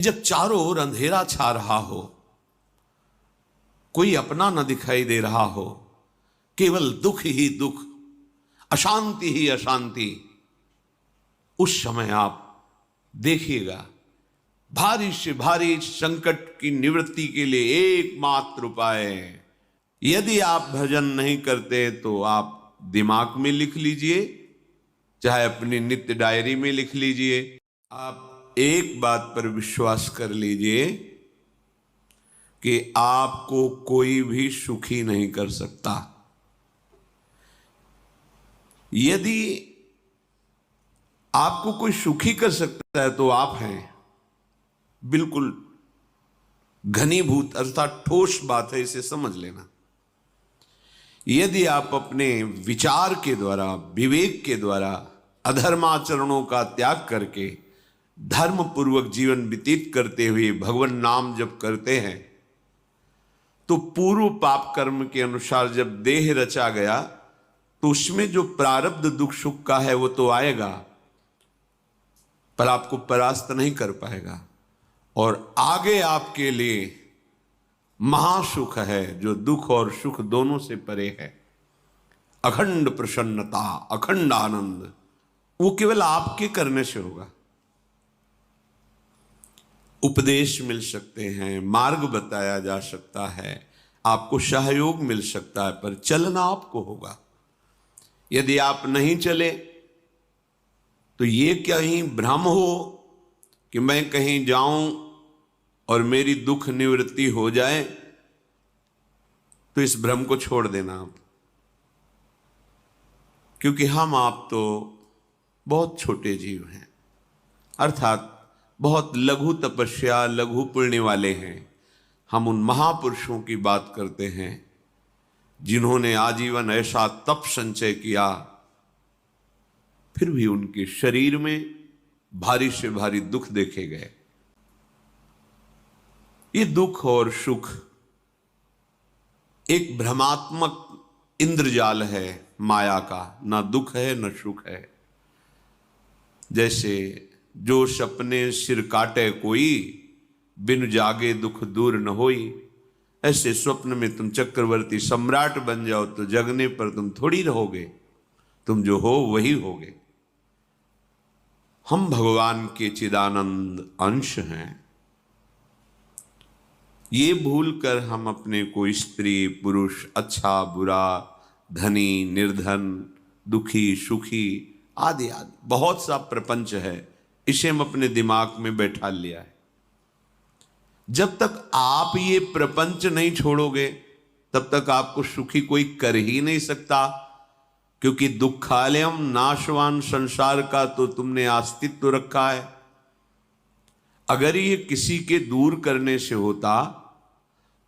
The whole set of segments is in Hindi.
जब चारों ओर अंधेरा छा रहा हो, कोई अपना न दिखाई दे रहा हो, केवल दुख ही दुख, अशांति ही अशांति, उस समय आप देखिएगा भारी से भारी संकट की निवृत्ति के लिए एकमात्र उपाय है। यदि आप भजन नहीं करते तो आप दिमाग में लिख लीजिए, चाहे अपनी नित्य डायरी में लिख लीजिए। आप एक बात पर विश्वास कर लीजिए कि आपको कोई भी सुखी नहीं कर सकता। यदि आपको कोई सुखी कर सकता है तो आप हैं। बिल्कुल घनीभूत अर्थात ठोस बात है, इसे समझ लेना। यदि आप अपने विचार के द्वारा, विवेक के द्वारा अधर्माचरणों का त्याग करके धर्म पूर्वक जीवन व्यतीत करते हुए भगवान नाम जप करते हैं, तो पूर्व पाप कर्म के अनुसार जब देह रचा गया तो उसमें जो प्रारब्ध दुख सुख का है वो तो आएगा, पर आपको परास्त नहीं कर पाएगा। और आगे आपके लिए महासुख है जो दुख और सुख दोनों से परे है। अखंड प्रसन्नता, अखंड आनंद, वो केवल आपके करने से होगा। उपदेश मिल सकते हैं, मार्ग बताया जा सकता है, आपको सहयोग मिल सकता है, पर चलना आपको होगा। यदि आप नहीं चले तो ये कहीं भ्रम हो कि मैं कहीं जाऊं और मेरी दुख निवृत्ति हो जाए, तो इस भ्रम को छोड़ देना आप। क्योंकि हम आप तो बहुत छोटे जीव हैं, अर्थात बहुत लघु तपस्या, लघु पुण्य वाले हैं। हम उन महापुरुषों की बात करते हैं जिन्होंने आजीवन ऐसा तप संचय किया, फिर भी उनके शरीर में भारी से भारी दुख देखे गए। ये दुख और सुख एक भ्रमात्मक इंद्रजाल है माया का, ना दुख है न सुख है। जैसे जो सपने सिर काटे कोई, बिन जागे दुख दूर न होई। ऐसे स्वप्न में तुम चक्रवर्ती सम्राट बन जाओ तो जगने पर तुम थोड़ी रहोगे, तुम जो हो वही होगे। हम भगवान के चिदानंद अंश हैं। ये भूल कर हम अपने को स्त्री पुरुष, अच्छा बुरा, धनी निर्धन, दुखी सुखी आदि आदि बहुत सा प्रपंच है, इसे हम अपने दिमाग में बैठा लिया है। जब तक आप ये प्रपंच नहीं छोड़ोगे तब तक आपको सुखी कोई कर ही नहीं सकता, क्योंकि दुखालयम नाशवान संसार का तो तुमने अस्तित्व रखा है। अगर ये किसी के दूर करने से होता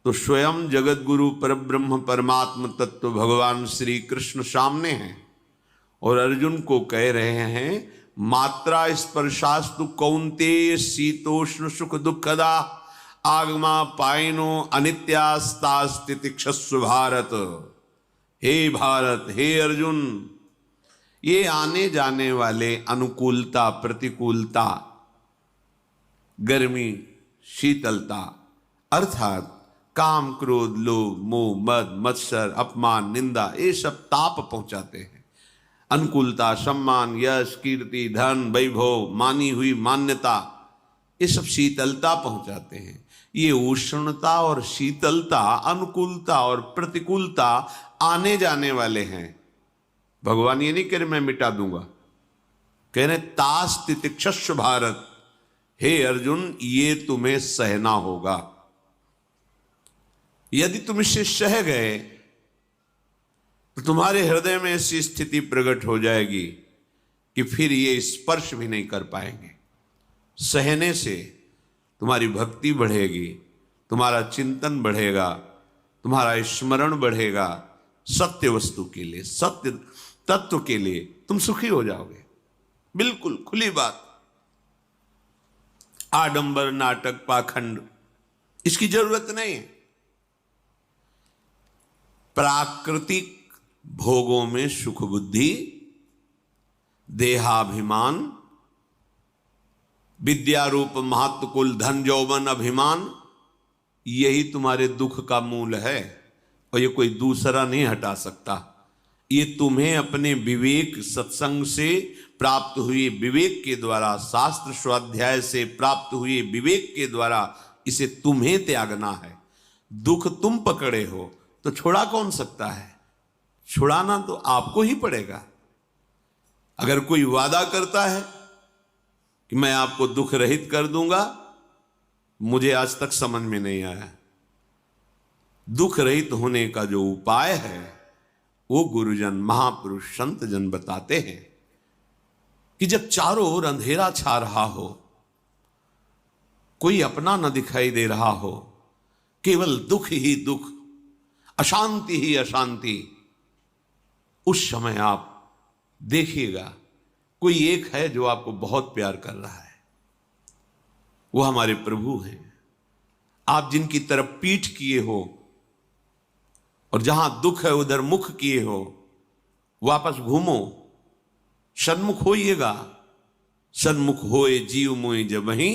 तो स्वयं जगत गुरु परब्रह्म परमात्म तत्व भगवान श्री कृष्ण सामने हैं और अर्जुन को कह रहे हैं, मात्रा स्पर्शास्तु कौन्तेय शीतोष्ण सुख दुखदा आगमा पायनो अनित्यास्तास्तितिक्षस्व भारत। हे भारत, हे अर्जुन, ये आने जाने वाले अनुकूलता प्रतिकूलता, गर्मी शीतलता, अर्थात काम क्रोध लोभ मोह मद मत्सर अपमान निंदा, ये सब ताप पहुंचाते हैं। अनुकूलता सम्मान यश कीर्ति धन वैभव, मानी हुई मान्यता, ये सब शीतलता पहुंचाते हैं। ये उष्णता और शीतलता, अनुकूलता और प्रतिकूलता आने जाने वाले हैं। भगवान ये नहीं कह रहे मैं मिटा दूंगा, कह रहे तास तितिक्षस्व भारत। हे अर्जुन, ये तुम्हें सहना होगा। यदि तुम इसे सह गए तो तुम्हारे हृदय में ऐसी स्थिति प्रकट हो जाएगी कि फिर ये स्पर्श भी नहीं कर पाएंगे। सहने से तुम्हारी भक्ति बढ़ेगी, तुम्हारा चिंतन बढ़ेगा, तुम्हारा स्मरण बढ़ेगा, सत्य वस्तु के लिए, सत्य तत्व के लिए तुम सुखी हो जाओगे। बिल्कुल खुली बात। आडंबर नाटक पाखंड इसकी जरूरत नहीं है। प्राकृतिक भोगों में सुख बुद्धि, देहाभिमान, विद्या रूप महत्व कुल धन यौवन अभिमान, यही तुम्हारे दुख का मूल है और ये कोई दूसरा नहीं हटा सकता। ये तुम्हें अपने विवेक सत्संग से प्राप्त हुए विवेक के द्वारा, शास्त्र स्वाध्याय से प्राप्त हुए विवेक के द्वारा इसे तुम्हें त्यागना है। दुख तुम पकड़े हो तो छुड़ा कौन सकता है? छुड़ाना तो आपको ही पड़ेगा। अगर कोई वादा करता है कि मैं आपको दुख रहित कर दूंगा, मुझे आज तक समझ में नहीं आया। दुख रहित होने का जो उपाय है वो गुरुजन, महापुरुष, संत जन बताते हैं कि जब चारों ओर अंधेरा छा रहा हो, कोई अपना न दिखाई दे रहा हो, केवल दुख ही दुख, अशांति ही अशांति, उस समय आप देखिएगा कोई एक है जो आपको बहुत प्यार कर रहा है। वो हमारे प्रभु हैं। आप जिनकी तरफ पीठ किए हो और जहां दुख है उधर मुख किए हो, वापस घूमो, सन्मुख होइएगा। सन्मुख होए जीव मोहि जबहि,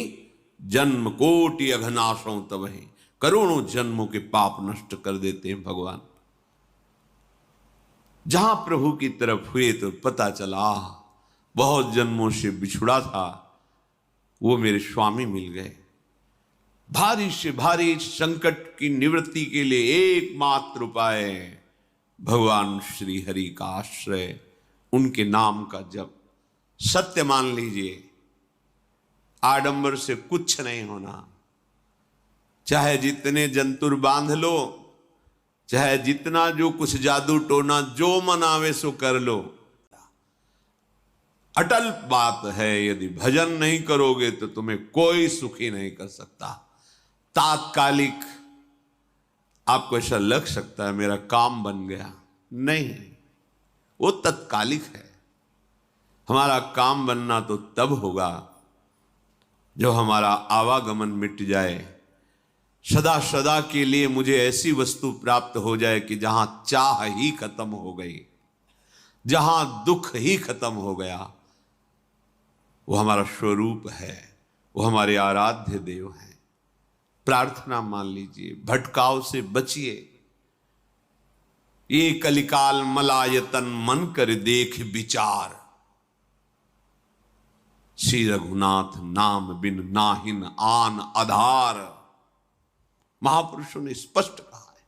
जन्म कोटि अघनाशों तबहि। करोड़ों जन्मों के पाप नष्ट कर देते हैं भगवान। जहां प्रभु की तरफ हुए तो पता चला बहुत जन्मों से बिछुड़ा था, वो मेरे स्वामी मिल गए। भारी से भारी संकट की निवृत्ति के लिए एकमात्र उपाय भगवान श्री हरि का आश्रय, उनके नाम का जप। सत्य मान लीजिए, आडंबर से कुछ नहीं होना। चाहे जितने जंतुर बांध लो, चाहे जितना जो कुछ जादू टोना जो मन आवे सो कर लो, अटल बात है यदि भजन नहीं करोगे तो तुम्हें कोई सुखी नहीं कर सकता। तात्कालिक आपको ऐसा लग सकता है मेरा काम बन गया, नहीं, वो तत्कालिक है। हमारा काम बनना तो तब होगा जब हमारा आवागमन मिट जाए, सदा सदा के लिए मुझे ऐसी वस्तु प्राप्त हो जाए कि जहां चाह ही खत्म हो गई, जहां दुख ही खत्म हो गया। वो हमारा स्वरूप है, वो हमारे आराध्य देव हैं। प्रार्थना मान लीजिए, भटकाव से बचिए। ये कलिकाल मलायतन मन कर देख विचार, श्री रघुनाथ नाम बिन नाहिन आन आधार। महापुरुषों ने स्पष्ट कहा है।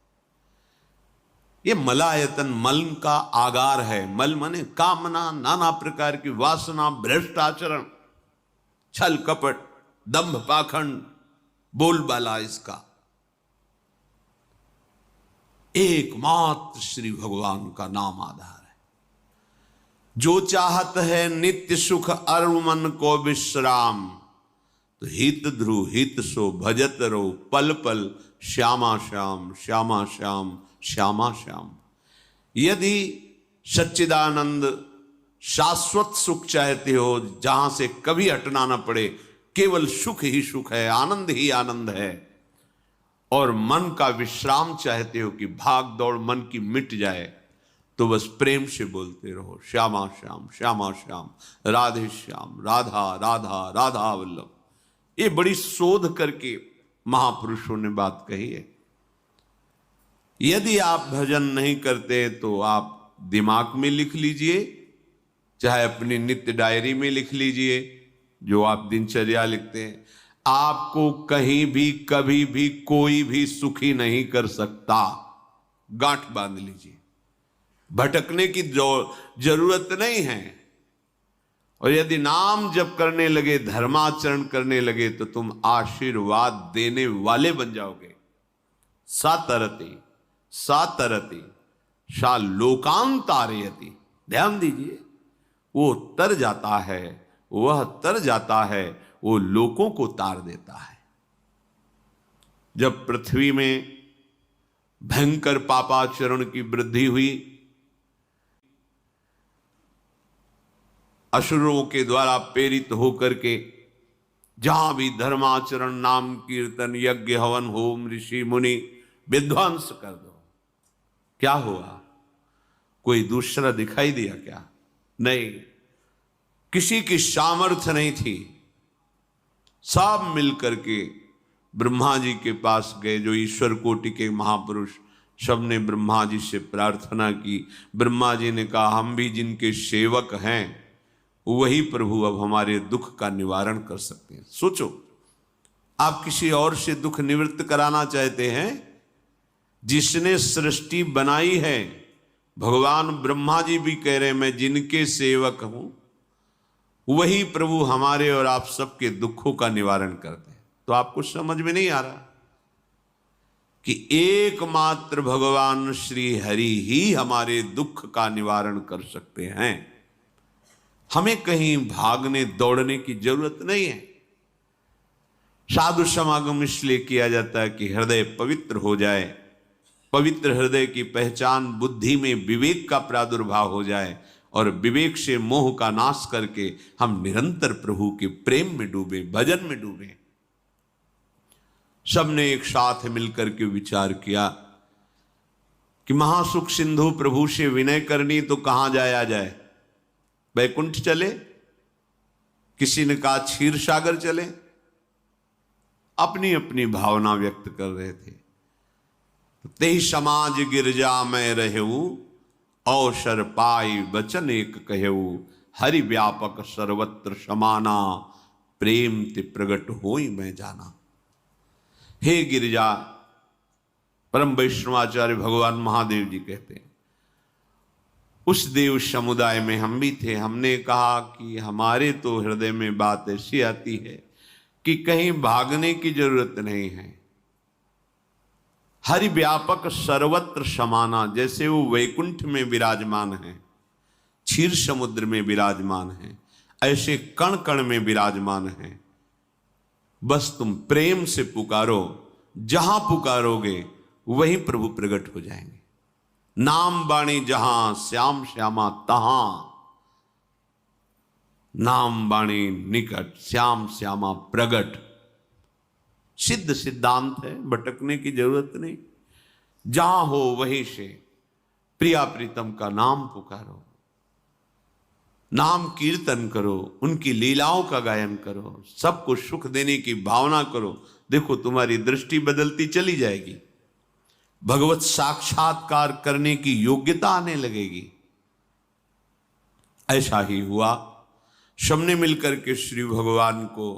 ये मलायतन मल का आगार है। मल माने कामना, नाना प्रकार की वासना, भ्रष्ट आचरण, छल कपट, दंभ पाखंड, बोलबाला, इसका एकमात्र श्री भगवान का नाम आधार है। जो चाहत है नित्य सुख अर मन को विश्राम, तो हित ध्रुव हित सो भजत रहो पल पल श्यामा श्याम श्यामा श्याम श्यामा श्याम। यदि सच्चिदानंद शाश्वत सुख चाहते हो, जहां से कभी हटना ना पड़े, केवल सुख ही सुख है, आनंद ही आनंद है, और मन का विश्राम चाहते हो कि भाग दौड़ मन की मिट जाए, तो बस प्रेम से बोलते रहो श्यामा श्याम श्यामा श्याम, राधे श्याम, राधा राधा राधा वल्लभ। ये बड़ी शोध करके महापुरुषों ने बात कही है। यदि आप भजन नहीं करते तो आप दिमाग में लिख लीजिए, चाहे अपनी नित्य डायरी में लिख लीजिए, जो आप दिनचर्या लिखते हैं। आपको कहीं भी कभी भी कोई भी सुखी नहीं कर सकता। गांठ बांध लीजिए, भटकने की जरूरत नहीं है। और यदि नाम जप करने लगे, धर्माचरण करने लगे, तो तुम आशीर्वाद देने वाले बन जाओगे। सातरति सातरति सा लोकांतारयति। ध्यान दीजिए, वो तर जाता है, वह तर जाता है, वो लोकों को तार देता है। जब पृथ्वी में भयंकर पापाचरण की वृद्धि हुई, असुरों के द्वारा प्रेरित होकर के जहां भी धर्माचरण, नाम कीर्तन, यज्ञ, हवन, होम, ऋषि मुनि विध्वंस कर दो, क्या हुआ? कोई दूसरा दिखाई दिया क्या? नहीं। किसी की सामर्थ्य नहीं थी, सब मिल करके ब्रह्मा जी के पास गए, जो ईश्वर कोटि के महापुरुष, सबने ब्रह्मा जी से प्रार्थना की। ब्रह्मा जी ने कहा, हम भी जिनके सेवक हैं वही प्रभु अब हमारे दुख का निवारण कर सकते हैं। सोचो, आप किसी और से दुख निवृत्त कराना चाहते हैं? जिसने सृष्टि बनाई है, भगवान ब्रह्मा जी भी कह रहे हैं मैं जिनके सेवक हूं, वही प्रभु हमारे और आप सबके दुखों का निवारण करते हैं। तो आपको समझ में नहीं आ रहा कि एकमात्र भगवान श्री हरि ही हमारे दुख का निवारण कर सकते हैं। हमें कहीं भागने दौड़ने की जरूरत नहीं है। साधु समागम इसलिए किया जाता है कि हृदय पवित्र हो जाए, पवित्र हृदय की पहचान बुद्धि में विवेक का प्रादुर्भाव हो जाए, और विवेक से मोह का नाश करके हम निरंतर प्रभु के प्रेम में डूबे, भजन में डूबे। सबने एक साथ मिलकर के विचार किया कि महासुख सिंधु प्रभु से विनय करनी तो कहां जाया जाए? वैकुंठ चले, किसी ने कहा क्षीर सागर चले। अपनी अपनी भावना व्यक्त कर रहे थे। तेहि समाज गिरजा में रहू, अवसर पाई वचन एक कहू, हरि व्यापक सर्वत्र समाना, प्रेम ते प्रगट होई मैं जाना। हे गिरिजा, परम वैष्णवाचार्य भगवान महादेव जी कहते हैं, उस देव समुदाय में हम भी थे। हमने कहा कि हमारे तो हृदय में बात ऐसी आती है कि कहीं भागने की जरूरत नहीं है। हरि व्यापक सर्वत्र समाना, जैसे वो वैकुंठ में विराजमान है, क्षीर समुद्र में विराजमान है, ऐसे कण कण में विराजमान है। बस तुम प्रेम से पुकारो, जहां पुकारोगे वहीं प्रभु प्रकट हो जाएंगे। नाम बाणी जहां श्याम श्यामा तहां, नाम बाणी निकट श्याम श्यामा प्रगट। सिद्ध सिद्धांत है, भटकने की जरूरत नहीं। जहां हो वहीं से प्रिया प्रीतम का नाम पुकारो, नाम कीर्तन करो, उनकी लीलाओं का गायन करो, सबको सुख देने की भावना करो। देखो तुम्हारी दृष्टि बदलती चली जाएगी, भगवत साक्षात्कार करने की योग्यता आने लगेगी। ऐसा ही हुआ। सबने मिलकर के श्री भगवान को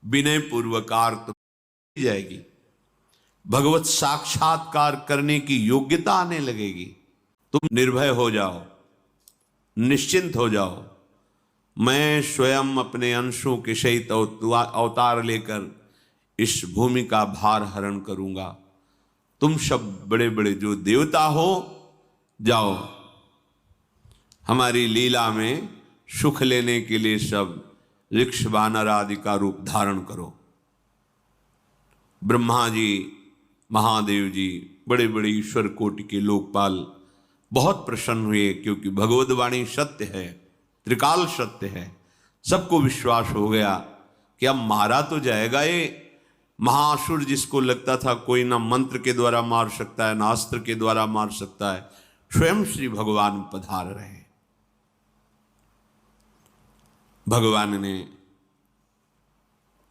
विनय पूर्वक आर्त जाएगी, भगवत साक्षात्कार करने की योग्यता आने लगेगी। तुम निर्भय हो जाओ, निश्चिंत हो जाओ। मैं स्वयं अपने अंशों के सहित अवतार लेकर इस भूमि का भार हरण करूंगा। तुम सब बड़े बड़े जो देवता हो, जाओ हमारी लीला में सुख लेने के लिए सब ऋक्ष वानर आदि का रूप धारण करो। ब्रह्मा जी, महादेव जी, बड़े बड़े ईश्वर कोटि के लोकपाल बहुत प्रसन्न हुए, क्योंकि भगवद वाणी सत्य है, त्रिकाल सत्य है। सबको विश्वास हो गया कि अब मारा तो जाएगा ये महासुर, जिसको लगता था कोई ना मंत्र के द्वारा मार सकता है, ना अस्त्र के द्वारा मार सकता है। स्वयं श्री भगवान पधार रहे। भगवान ने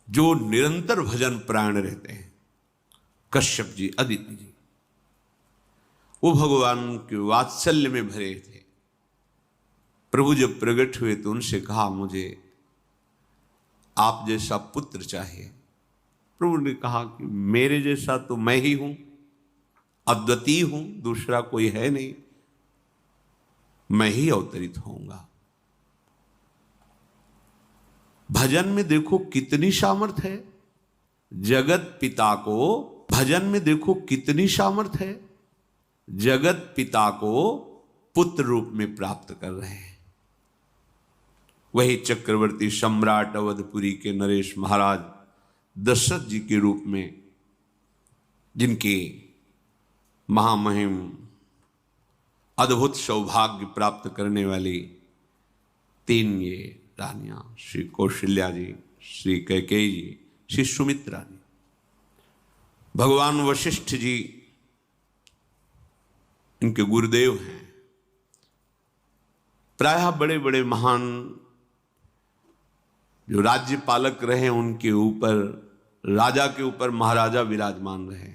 जो निरंतर भजन प्राण रहते हैं, कश्यप जी, अदिति जी, वो भगवान के वात्सल्य में भरे थे। प्रभु जब प्रकट हुए तो उनसे कहा, मुझे आप जैसा पुत्र चाहिए। प्रभु ने कहा कि मेरे जैसा तो मैं ही हूं, अद्वितीय हूं, दूसरा कोई है नहीं, मैं ही अवतरित होऊंगा। भजन में देखो कितनी सामर्थ है। जगत पिता को भजन में देखो कितनी सामर्थ है। जगत पिता को पुत्र रूप में प्राप्त कर रहे हैं। वही चक्रवर्ती सम्राट अवधपुरी के नरेश महाराज दशरथ जी के रूप में, जिनके महामहिम अद्भुत सौभाग्य प्राप्त करने वाली 3 ये रानियां, श्री कौशल्या जी, श्री कैकेयी जी, श्री सुमित्रा जी। भगवान वशिष्ठ जी इनके गुरुदेव हैं। प्रायः बड़े बड़े महान जो राज्य पालक रहे उनके ऊपर, राजा के ऊपर महाराजा विराजमान रहे,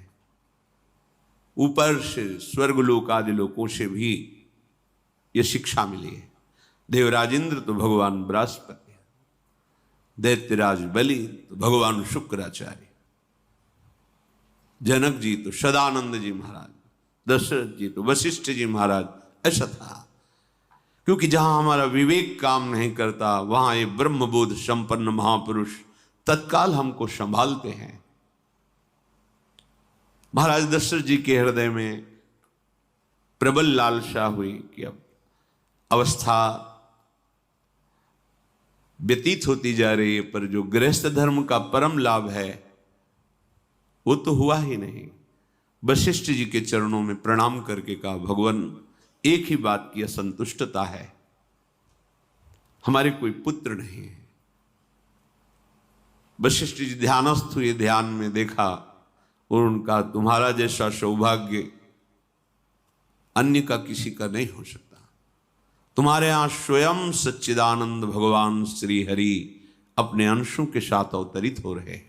ऊपर से स्वर्गलोक आदि लोकों से भी ये शिक्षा मिली है। देवराज इंद्र तो भगवान बृहस्पति, दैत्यराज बलि तो भगवान शुक्राचार्य, जनक जी तो सदानंद जी महाराज, दशरथ जी तो वशिष्ठ जी महाराज। ऐसा था, क्योंकि जहां हमारा विवेक काम नहीं करता वहां ये ब्रह्मबोध संपन्न महापुरुष तत्काल हमको संभालते हैं। महाराज दशरथ जी के हृदय में प्रबल लालसा हुई कि अब अवस्था व्यतीत होती जा रही है, पर जो गृहस्थ धर्म का परम लाभ है वो तो हुआ ही नहीं। वशिष्ठ जी के चरणों में प्रणाम करके कहा, भगवान एक ही बात की असंतुष्टता है, हमारे कोई पुत्र नहीं है। वशिष्ठ जी ध्यानस्थ हुए, ध्यान में देखा और उनका, तुम्हारा जैसा सौभाग्य अन्य का किसी का नहीं हो सकता। तुम्हारे यहां स्वयं सच्चिदानंद भगवान श्री हरि अपने अंशों के साथ अवतरित हो रहे हैं।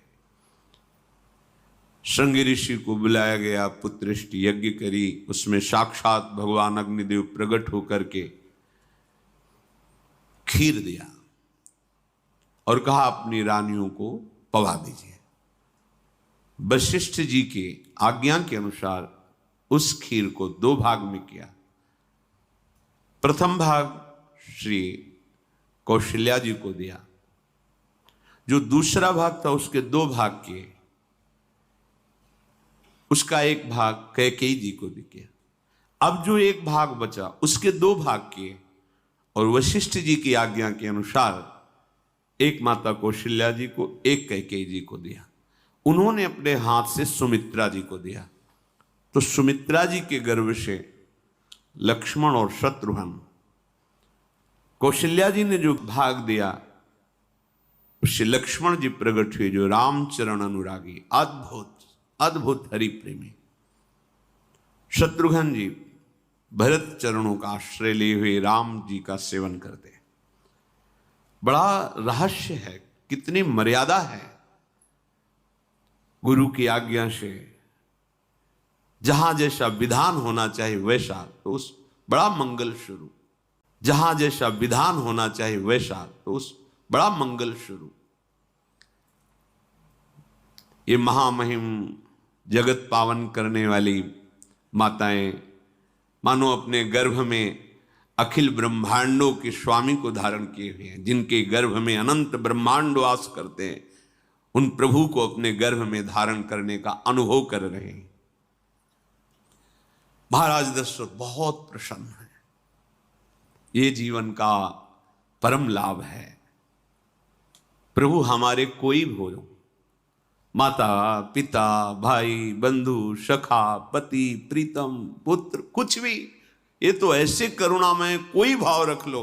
श्रृंगी ऋषि को बुलाया गया, पुत्रेष्टि यज्ञ करी, उसमें साक्षात भगवान अग्निदेव प्रकट होकर के खीर दिया और कहा अपनी रानियों को पवा दीजिए। वशिष्ठ जी के आज्ञा के अनुसार उस खीर को 2 भाग में किया। प्रथम भाग श्री कौशल्या जी को दिया, जो दूसरा भाग था उसके 2 भाग किए, उसका 1 भाग कैकेयी जी को दिया। अब जो 1 भाग बचा उसके 2 भाग किए और वशिष्ठ जी की आज्ञा के अनुसार एक माता कौशल्या जी को, एक कैकेयी जी को दिया। उन्होंने अपने हाथ से सुमित्रा जी को दिया, तो सुमित्रा जी के गर्भ से लक्ष्मण और शत्रुघ्न, कौशल्या जी ने जो भाग दिया उससे लक्ष्मण जी प्रकट हुए, जो रामचरण अनुरागी, अद्भुत अद्भुत हरि प्रेमी। शत्रुघ्न जी भरत चरणों का आश्रय लिए हुए राम जी का सेवन करते हैं। बड़ा रहस्य है, कितनी मर्यादा है। गुरु की आज्ञा से जहां जैसा विधान होना चाहिए वैसा, तो उस बड़ा मंगल शुरू। जहां जैसा विधान होना चाहिए वैसा, तो उस बड़ा मंगल शुरू। ये महामहिम जगत पावन करने वाली माताएं मानो अपने गर्भ में अखिल ब्रह्मांडों के स्वामी को धारण किए हुए हैं, जिनके गर्भ में अनंत ब्रह्मांड वास करते हैं, उन प्रभु को अपने गर्भ में धारण करने का अनुभव कर रहे हैं। महाराज दशरथ बहुत प्रसन्न है। ये जीवन का परम लाभ है। प्रभु हमारे कोई भी हो, माता पिता भाई बंधु सखा पति प्रीतम पुत्र, कुछ भी, ये तो ऐसे करुणामय कोई भाव रख लो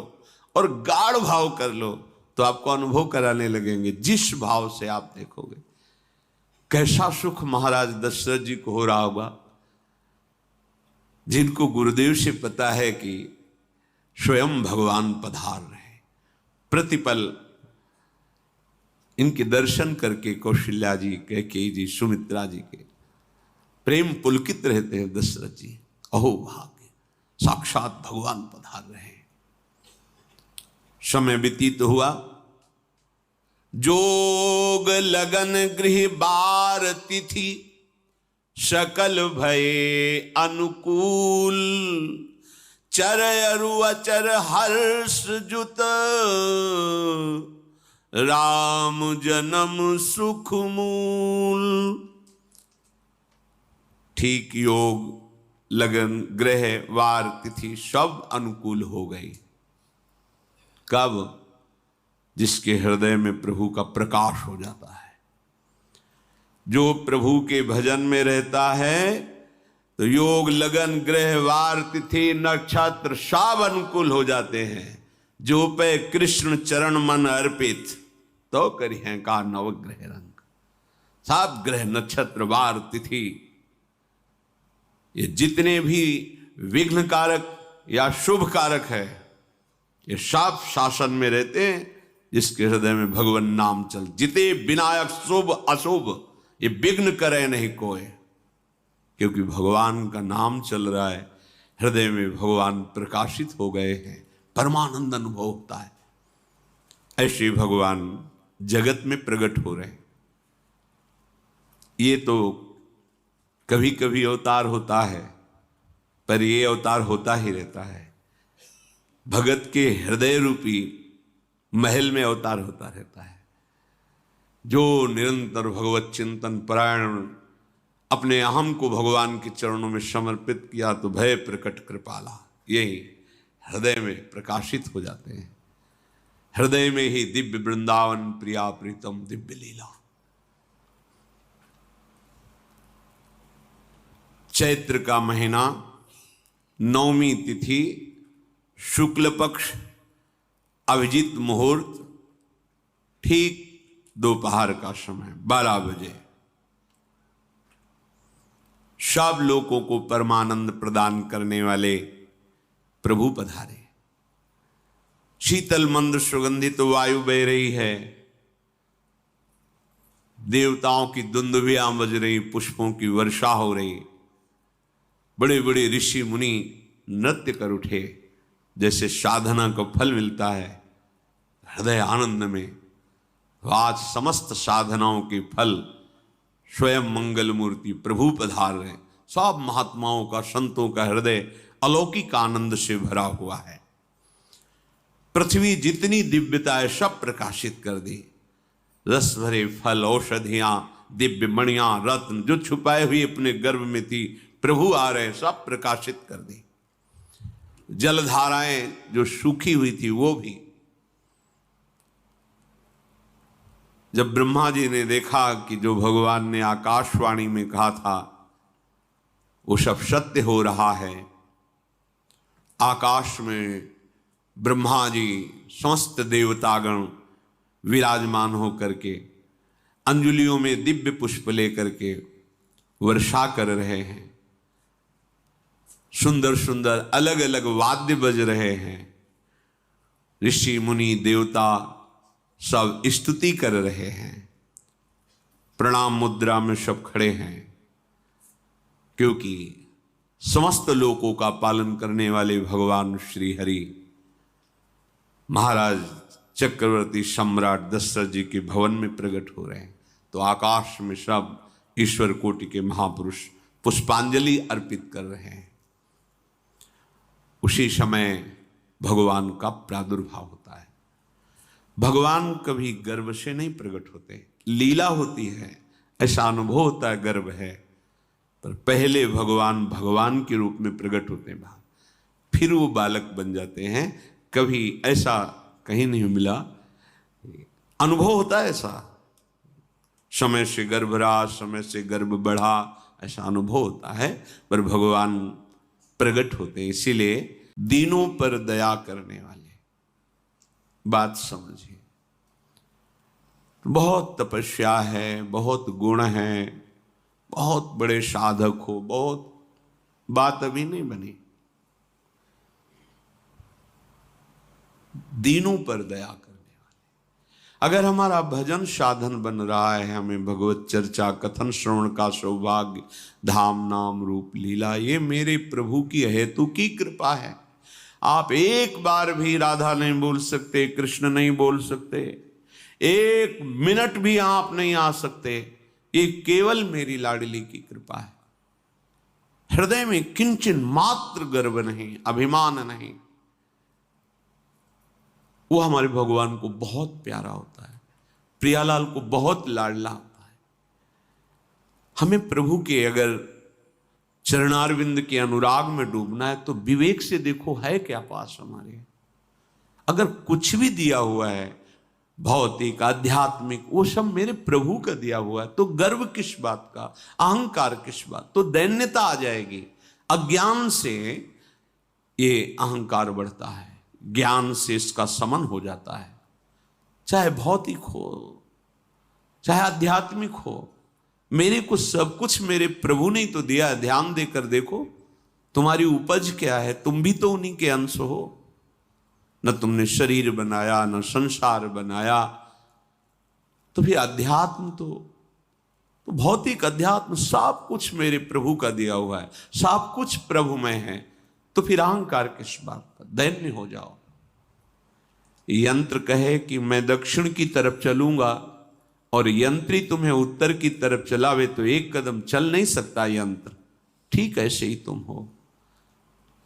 और गाढ़ भाव कर लो तो आपको अनुभव कराने लगेंगे। जिस भाव से आप देखोगे कैसा सुख महाराज दशरथ जी को हो रहा होगा, जिनको गुरुदेव से पता है कि स्वयं भगवान पधार रहे। प्रतिपल इनके दर्शन करके कौशल्या जी, कैकेयी जी, सुमित्रा जी के प्रेम पुलकित रहते हैं। दशरथ जी, अहो भाग्य, साक्षात भगवान पधार रहे हैं। समय व्यतीत हुआ, जोग लगन गृह बार तिथि, सकल भये अनुकूल, चर अरु अचर हर्ष जुत, राम जन्म सुख मूल। ठीक योग लगन ग्रह वार तिथि सब अनुकूल हो गई। कब? जिसके हृदय में प्रभु का प्रकाश हो जाता है। जो प्रभु के भजन में रहता है तो योग लगन ग्रह वार तिथि नक्षत्र सब अनुकूल हो जाते हैं। जो पे कृष्ण चरण मन अर्पित, तो करी हैं का नवग्रह रंग। सब ग्रह नक्षत्र वार तिथि, ये जितने भी विघ्न कारक या शुभ कारक है, ये सब शासन में रहते हैं जिसके हृदय में भगवान नाम चल। जिते विनायक शुभ अशुभ ये विघ्न करे नहीं कोई, क्योंकि भगवान का नाम चल रहा है, हृदय में भगवान प्रकाशित हो गए हैं, परमानंद अनुभव होता है। ऐसे भगवान जगत में प्रकट हो रहे हैं। ये तो कभी कभी अवतार होता है, पर ये अवतार होता ही रहता है। भगत के हृदय रूपी महल में अवतार होता रहता है। जो निरंतर भगवत चिंतन परायण अपने अहम को भगवान के चरणों में समर्पित किया तो भय प्रकट कृपाला, यही हृदय में प्रकाशित हो जाते हैं। हृदय में ही दिव्य वृंदावन प्रिया प्रीतम दिव्य लीला। चैत्र का महीना, नवमी तिथि, शुक्ल पक्ष, अभिजीत मुहूर्त, ठीक दोपहर का समय 12 बजे सब लोगों को परमानंद प्रदान करने वाले प्रभु पधारे। शीतल मंद सुगंधित वायु बह रही है, देवताओं की दुंदुभियां बज रही, पुष्पों की वर्षा हो रही, बड़े बड़े ऋषि मुनि नृत्य कर उठे। जैसे साधना को फल मिलता है हृदय आनंद में, आज समस्त साधनाओं के फल स्वयं मंगल मूर्ति प्रभु पधार रहे। सब महात्माओं का, संतों का हृदय अलौकिक आनंद से भरा हुआ है। पृथ्वी जितनी दिव्यता है सब प्रकाशित कर दी। रस भरे फल, औषधियां, दिव्य मणियां, रत्न जो छुपाए हुए अपने गर्भ में थी, प्रभु आ रहे, सब प्रकाशित कर दी। जलधाराएं जो सूखी हुई थी वो भी। जब ब्रह्मा जी ने देखा कि जो भगवान ने आकाशवाणी में कहा था वो सब सत्य हो रहा है, आकाश में ब्रह्मा जी समस्त देवतागण विराजमान होकर के अंजलियों में दिव्य पुष्प लेकर के वर्षा कर रहे हैं, सुंदर सुंदर अलग अलग वाद्य बज रहे हैं, ऋषि मुनि देवता सब स्तुति कर रहे हैं, प्रणाम मुद्रा में सब खड़े हैं, क्योंकि समस्त लोकों का पालन करने वाले भगवान श्री हरि महाराज चक्रवर्ती सम्राट दशरथ जी के भवन में प्रकट हो रहे हैं। तो आकाश में सब ईश्वर कोटि के महापुरुष पुष्पांजलि अर्पित कर रहे हैं। उसी समय भगवान का प्रादुर्भाव होता है। भगवान कभी गर्भ से नहीं प्रकट होते, लीला होती है, ऐसा अनुभव होता है गर्भ है, पर पहले भगवान भगवान के रूप में प्रकट होते हैं, फिर वो बालक बन जाते हैं। कभी ऐसा कहीं नहीं मिला, अनुभव होता है ऐसा, समय से गर्भ रहा, समय से गर्भ बढ़ा, ऐसा अनुभव होता है, पर भगवान प्रकट होते हैं। इसीलिए दीनों पर दया करने वाले, बात समझिए। बहुत तपस्या है, बहुत गुण है, बहुत बड़े साधक हो, बहुत बात अभी नहीं बनी। दीनों पर दया करने वाले। अगर हमारा भजन साधन बन रहा है, हमें भगवत चर्चा कथन श्रवण का सौभाग्य, धाम नाम रूप लीला, ये मेरे प्रभु की हेतु की कृपा है। आप एक बार भी राधा नहीं बोल सकते, कृष्ण नहीं बोल सकते, एक मिनट भी आप नहीं आ सकते, ये केवल मेरी लाडली की कृपा है। हृदय में किंचन मात्र गर्व नहीं, अभिमान नहीं, वो हमारे भगवान को बहुत प्यारा होता है, प्रियालाल को बहुत लाडला होता है। हमें प्रभु के अगर चरणारविंद के अनुराग में डूबना है तो विवेक से देखो है क्या पास हमारे। अगर कुछ भी दिया हुआ है भौतिक आध्यात्मिक, वो सब मेरे प्रभु का दिया हुआ है, तो गर्व किस बात का, अहंकार किस बात, तो दैन्यता आ जाएगी। अज्ञान से ये अहंकार बढ़ता है, ज्ञान से इसका समन हो जाता है। चाहे भौतिक हो, चाहे आध्यात्मिक हो, मेरे को सब कुछ मेरे प्रभु ने तो दिया है। ध्यान देकर देखो तुम्हारी उपज क्या है, तुम भी तो उन्हीं के अंश हो। न तुमने शरीर बनाया, न संसार बनाया। तो फिर अध्यात्म तो भौतिक अध्यात्म सब कुछ मेरे प्रभु का दिया हुआ है, सब कुछ प्रभु में है। तो फिर अहंकार किस बात का? दैन्य हो जाओ। यंत्र कहे कि मैं दक्षिण की तरफ चलूंगा और यंत्री तुम्हें उत्तर की तरफ चलावे तो एक कदम चल नहीं सकता यंत्र। ठीक ऐसे ही तुम हो,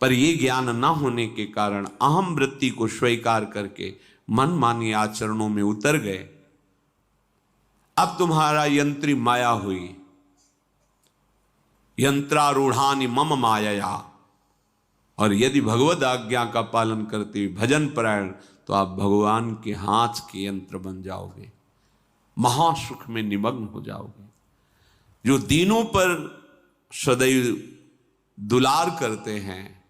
पर यह ज्ञान ना होने के कारण अहम वृत्ति को स्वीकार करके मनमानी आचरणों में उतर गए। अब तुम्हारा यंत्री माया हुई, यंत्रारूढ़ानि मम मायया। और यदि भगवद आज्ञा का पालन करते हुए भजन परायण, तो आप भगवान के हाथ के यंत्र बन जाओगे, महासुख में निमग्न हो जाओगे। जो दीनों पर सदैव दुलार करते हैं,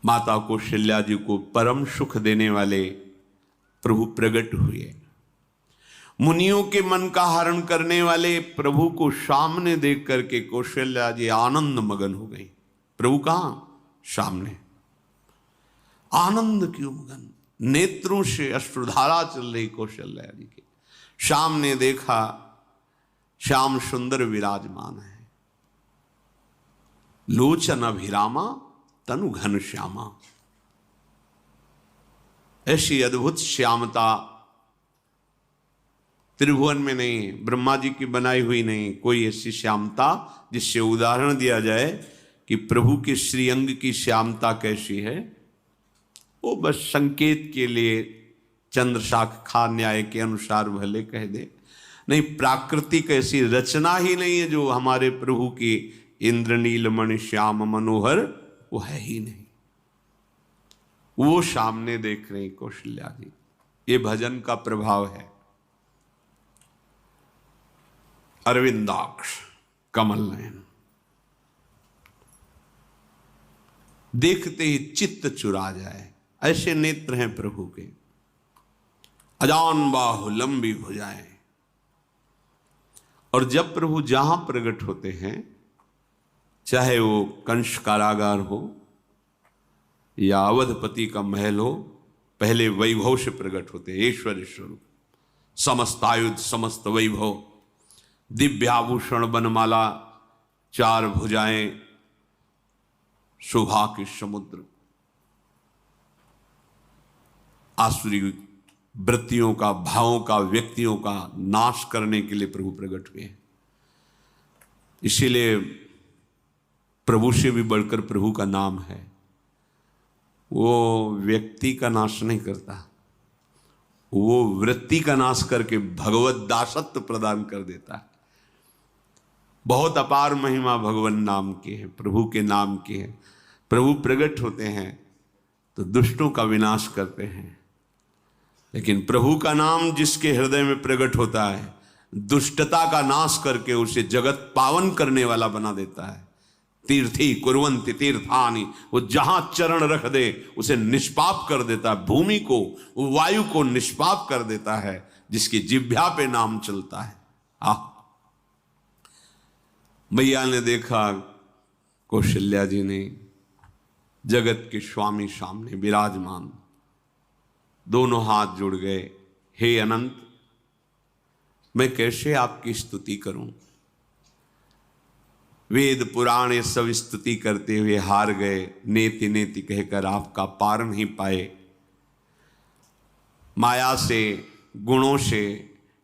माता कौशल्या जी को परम सुख देने वाले प्रभु प्रकट हुए। मुनियों के मन का हरण करने वाले प्रभु को सामने देख करके कौशल्या जी आनंद मगन हो गई। प्रभु कहां? सामने। आनंद क्यों मगन? नेत्रों से अश्रुधारा चल रही कौशल्या जी के। सामने देखा श्याम सुंदर विराजमान है, लोचन अभिरामा तनु घन श्यामा। ऐसी अद्भुत श्यामता त्रिभुवन में नहीं, ब्रह्मा जी की बनाई हुई नहीं कोई ऐसी श्यामता जिससे उदाहरण दिया जाए कि प्रभु के श्रीअंग की श्यामता कैसी है। वो बस संकेत के लिए चंद्र शाखा न्याय के अनुसार भले कह दे, नहीं प्राकृतिक ऐसी रचना ही नहीं है जो हमारे प्रभु की इंद्रनीलमणि श्याम मनोहर वो है ही नहीं। वो सामने देख रहे कौशल्या जी। ये भजन का प्रभाव है। अरविंदाक्ष कमल नयन, देखते ही चित्त चुरा जाए, ऐसे नेत्र हैं प्रभु के। अजान बाहु लंबी भुजाएं। और जब प्रभु जहां प्रकट होते हैं, चाहे वो कंस कारागार हो या अवधपति का महल हो, पहले वैभव से प्रकट होते हैं। ऐश्वर्य स्वरूप, समस्त आयुध, समस्त वैभव, दिव्याभूषण, बनमाला, चार भुजाएं, शोभा के समुद्र, आसुरी वृत्तियों का, भावों का, व्यक्तियों का नाश करने के लिए प्रभु प्रकट हुए हैं। इसीलिए प्रभु से भी बढ़कर प्रभु का नाम है। वो व्यक्ति का नाश नहीं करता, वो वृत्ति का नाश करके भगवत दासत्व प्रदान कर देता है। बहुत अपार महिमा भगवान नाम की है, प्रभु के नाम की है। प्रभु प्रकट होते हैं तो दुष्टों का विनाश करते हैं, लेकिन प्रभु का नाम जिसके हृदय में प्रकट होता है, दुष्टता का नाश करके उसे जगत पावन करने वाला बना देता है। तीर्थी कुर्वन्ति तीर्थानि, वो जहां चरण रख दे उसे निष्पाप कर देता है। भूमि को, वायु को निष्पाप कर देता है जिसकी जिह्वा पे नाम चलता है। मैया ने देखा, कौशल्या जी ने, जगत के स्वामी सामने विराजमान, दोनों हाथ जुड़ गए। हे अनंत, मैं कैसे आपकी स्तुति करूं? वेद पुराण ये सब स्तुति करते हुए हार गए। नेति नेति कहकर आपका पार नहीं पाए। माया से, गुणों से,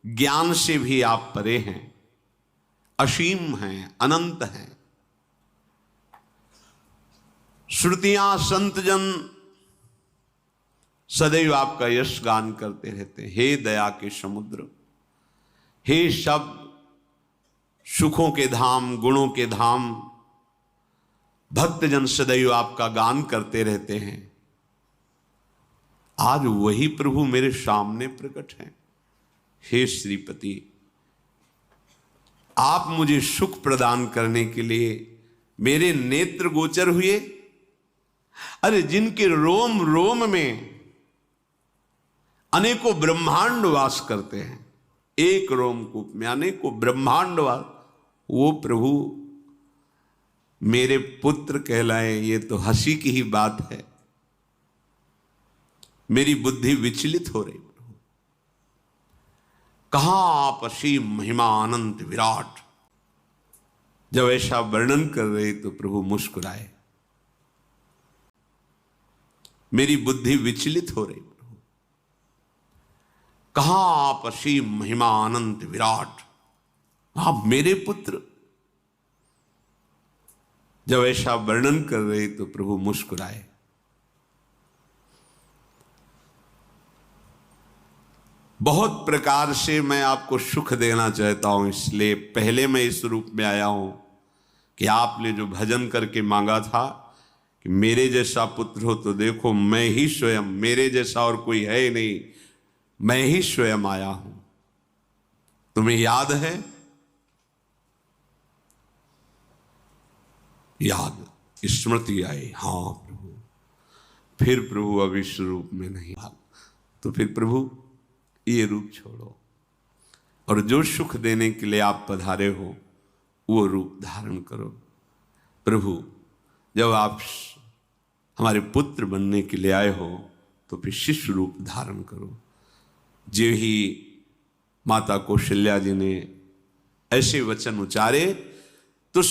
ज्ञान से भी आप परे हैं, असीम हैं, अनंत हैं। श्रुतियां, संतजन सदैव आपका यश गान करते रहते हैं। हे दया के समुद्र, हे शब्द, सुखों के धाम, गुणों के धाम, भक्तजन सदैव आपका गान करते रहते हैं। आज वही प्रभु मेरे सामने प्रकट हैं। हे श्रीपति, आप मुझे सुख प्रदान करने के लिए मेरे नेत्र गोचर हुए। अरे जिनके रोम रोम में अनेकों ब्रह्मांड वास करते हैं, एक रोमकूप में अनेकों ब्रह्मांड वास, वो प्रभु मेरे पुत्र कहलाए, ये तो हंसी की ही बात है। मेरी बुद्धि विचलित हो रही। प्रभु कहां आप असीम महिमा अनंत विराट। जब ऐसा वर्णन कर रहे तो प्रभु मुस्कुराए। मेरी बुद्धि विचलित हो रही। प्रभु कहां आप असीम महिमा अनंत विराट। आप मेरे पुत्र। जब ऐसा वर्णन कर रहे तो प्रभु मुस्कुराए। बहुत प्रकार से मैं आपको सुख देना चाहता हूं, इसलिए पहले मैं इस रूप में आया हूं कि आपने जो भजन करके मांगा था कि मेरे जैसा पुत्र हो, तो देखो मैं ही स्वयं, मेरे जैसा और कोई है ही नहीं, मैं ही स्वयं आया हूं। तुम्हें याद है? याद, स्मृति आई। हाँ प्रभु। फिर प्रभु अब इस रूप में नहीं, तो फिर प्रभु ये रूप छोड़ो और जो सुख देने के लिए आप पधारे हो वो रूप धारण करो। प्रभु जब आप हमारे पुत्र बनने के लिए आए हो तो फिर शिष्य रूप धारण करो। जो ही माता कौशल्या जी ने ऐसे वचन उचारे तो